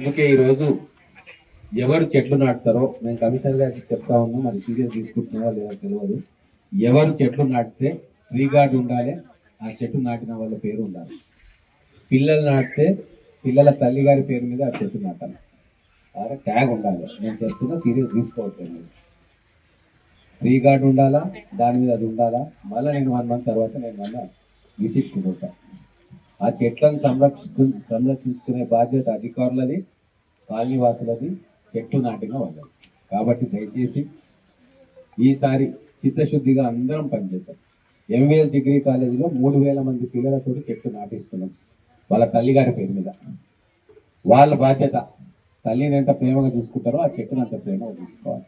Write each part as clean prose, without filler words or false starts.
అందుకే ఈరోజు ఎవరు చెట్లు నాటుతారో నేను కమిషనర్ గారికి చెప్తా ఉన్నా, మరి సీరియస్ తీసుకుంటున్నారో లేదో తెలియదు. ఎవరు చెట్లు నాటితే ట్రీ గార్డ్ ఉండాలి, ఆ చెట్టు నాటిన వాళ్ళ పేరు ఉండాలి. పిల్లలు నాటితే పిల్లల తల్లి గారి పేరు మీద ఆ చెట్టు నాటాలి, అదే ట్యాగ్ ఉండాలి. నేను చెప్తున్నా, సీరియస్ తీసుకోవట్లేదు. ట్రీ గార్డ్ ఉండాలా, దాని మీద అది ఉండాలా. మళ్ళీ నేను 1 month తర్వాత నేను మళ్ళీ విజిట్ పోతా. ఆ చెట్లను సంరక్షించుకునే బాధ్యత అధికారులది, కాలనీ వాసులది, చెట్లు నాటిన వాళ్ళది. కాబట్టి దయచేసి ఈసారి చిత్తశుద్ధిగా అందరం పనిచేద్దాం. MVL డిగ్రీ కాలేజీలో 3000 మంది పిల్లలతో చెట్లు నాటిస్తున్నాం వాళ్ళ తల్లిగారి పేరు మీద. వాళ్ళ బాధ్యత, తల్లిని ఎంత ప్రేమగా చూసుకుంటారో ఆ చెట్టును అంత ప్రేమగా చూసుకోవాలి.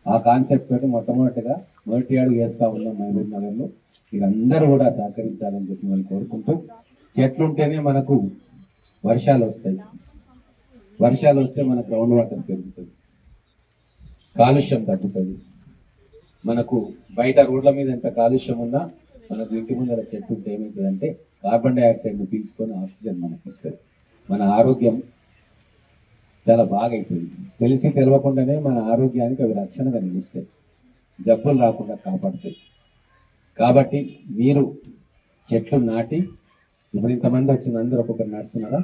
ఆ కాన్సెప్ట్ తోటి మొదటి అడుగు వేస్తా ఉన్నాం మహబూబ్ నగర్లో. మీరందరూ కూడా సహకరించాలని చెప్పి మనం కోరుకుంటూ, చెట్లుంటేనే మనకు వర్షాలు వస్తాయి. వర్షాలు వస్తే మన గ్రౌండ్ వాటర్ పెరుగుతుంది, కాలుష్యం తగ్గుతుంది. మనకు బయట రోడ్ల మీద ఎంత కాలుష్యం ఉన్నా మనకు ఇంటి ముందర చెట్టు ఉంటే ఏమవుతుందంటే కార్బన్ డైఆక్సైడ్ని పీల్చుకొని ఆక్సిజన్ మనకి ఇస్తుంది. మన ఆరోగ్యం చాలా బాగా అవుతుంది. తెలిసి తెలియకుండానే మన ఆరోగ్యానికి అవి రక్షణగా నిలుస్తాయి, జబ్బులు రాకుండా కాపాడుతాయి. కాబట్టి మీరు చెట్లు నాటి, ఇప్పుడు ఇంతమంది వచ్చిన అందరూ ఒక్కొక్కరు నాటుతున్నారా?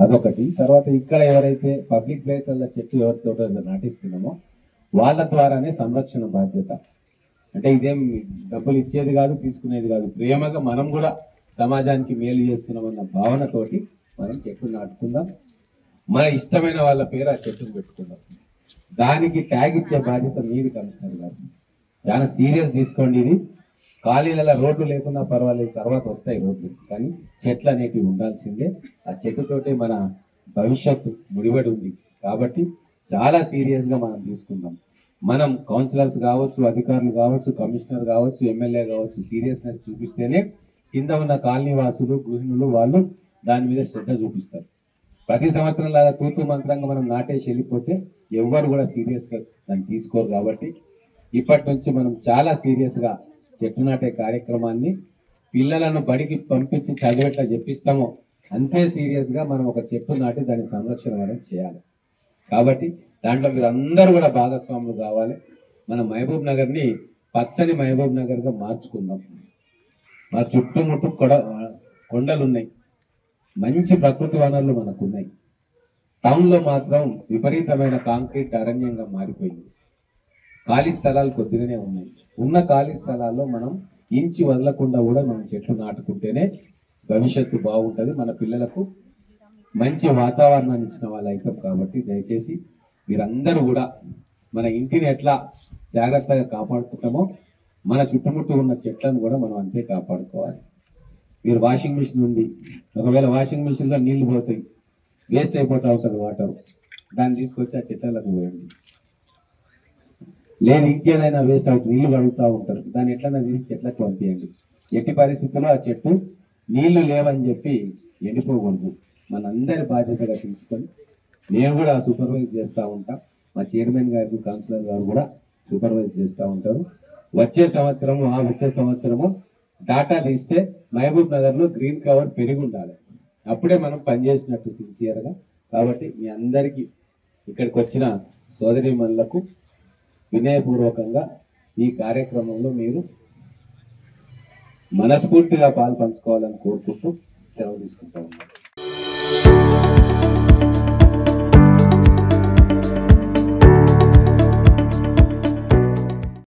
అదొకటి. తర్వాత ఇక్కడ ఎవరైతే పబ్లిక్ ప్లేస్లలో చెట్టు ఎవరితో నాటిస్తున్నామో వాళ్ళ ద్వారానే సంరక్షణ బాధ్యత. అంటే ఇదేం డబ్బులు ఇచ్చేది కాదు, తీసుకునేది కాదు, ప్రేమగా మనం కూడా సమాజానికి మేలు చేస్తున్నామన్న భావనతోటి మనం చెట్లు నాటుకుందాం. మన ఇష్టమైన వాళ్ళ పేరు ఆ చెట్టును పెట్టుకుందాం. దానికి ట్యాగ్ ఇచ్చే బాధ్యత మీది కమిషనర్ గారు. చాలా సీరియస్ తీసుకోండి. ఇది ఖాళీలలో రోడ్లు లేకున్నా పర్వాలేదు, తర్వాత వస్తాయి రోడ్లు, కానీ చెట్లు అనేటివి ఉండాల్సిందే. ఆ చెట్టుతోటే మన భవిష్యత్తు ముడిపడి ఉంది. కాబట్టి చాలా సీరియస్గా మనం తీసుకుందాం. మనం కౌన్సిలర్స్ కావచ్చు, అధికారులు కావచ్చు, కమిషనర్ కావచ్చు, ఎమ్మెల్యే కావచ్చు, సీరియస్నెస్ చూపిస్తేనే కింద ఉన్న కాలనీ వాసులు, గృహిణులు వాళ్ళు దాని మీద శ్రద్ధ చూపిస్తారు. ప్రతి సంవత్సరం లాగా తూతూ మంత్రంగా మనం నాటేసి వెళ్ళిపోతే ఎవ్వరు కూడా సీరియస్గా దాన్ని తీసుకోరు. కాబట్టి ఇప్పటి నుంచి మనం చాలా సీరియస్గా చెట్టు నాటే కార్యక్రమాన్ని పిల్లలను బడికి పంపించి చదివేట్లా చెప్పిస్తామో అంతే సీరియస్గా మనం ఒక చెట్టు నాటి దాని సంరక్షణ మనం చేయాలి. కాబట్టి దాంట్లో మీరు అందరూ కూడా భాగస్వాములు కావాలి. మన మహబూబ్ నగర్ని పచ్చని మహబూబ్ నగర్గా మార్చుకుందాం. మన చుట్టుముట్టు కొండలు ఉన్నాయి, మంచి ప్రకృతి వనరులు మనకు ఉన్నాయి. టౌన్లో మాత్రం విపరీతమైన కాంక్రీట్ అరణ్యంగా మారిపోయింది. ఖాళీ స్థలాలు కొద్దిగానే ఉన్నాయి. ఉన్న ఖాళీ స్థలాల్లో మనం ఇంచి వదలకుండా కూడా మనం చెట్లు నాటుకుంటేనే భవిష్యత్తు బాగుంటుంది. మన పిల్లలకు మంచి వాతావరణాన్ని ఇచ్చిన వాళ్ళు అవుతాం. కాబట్టి దయచేసి మీరందరూ కూడా మన ఇంటిని ఎట్లా జాగ్రత్తగా కాపాడుకుంటామో మన చుట్టుముట్టు ఉన్న చెట్లను కూడా మనం అంతే కాపాడుకోవాలి. మీరు వాషింగ్ మిషన్ ఉంది, ఒకవేళ వాషింగ్ మిషన్లో నీళ్లు పోతాయి, వేస్ట్ అయిపోతూ ఉంటుంది వాటర్, దాన్ని తీసుకొచ్చి ఆ చెట్లకు పోయండి. లేదు ఇంకేదైనా వేస్ట్ అవుతుంది, నీళ్లు కడుగుతూ ఉంటారు, దాన్ని ఎట్లన్నా తీసి చెట్లకు పంపించండి. ఎట్టి పరిస్థితుల్లో ఆ చెట్టు నీళ్లు లేవని చెప్పి ఎండిపోకూడదు. మనందరి బాధ్యతగా తీసుకొని నేను కూడా సూపర్వైజ్ చేస్తూ ఉంటా. మా చైర్మన్ గారు, కౌన్సిలర్ గారు కూడా సూపర్వైజ్ చేస్తూ ఉంటారు. వచ్చే సంవత్సరము డాటా తీస్తే మహబూబ్ నగర్లో గ్రీన్ కవర్ పెరిగి ఉండాలి. అప్పుడే మనం పనిచేసినట్టు సిన్సియర్గా. కాబట్టి మీ అందరికీ ఇక్కడికి వచ్చిన సోదరీమణులకు వినయపూర్వకంగా ఈ కార్యక్రమంలో మీరు మనస్ఫూర్తిగా పాలు పంచుకోవాలని కోరుకుంటూ సెలవు తీసుకుంటా ఉన్నాను.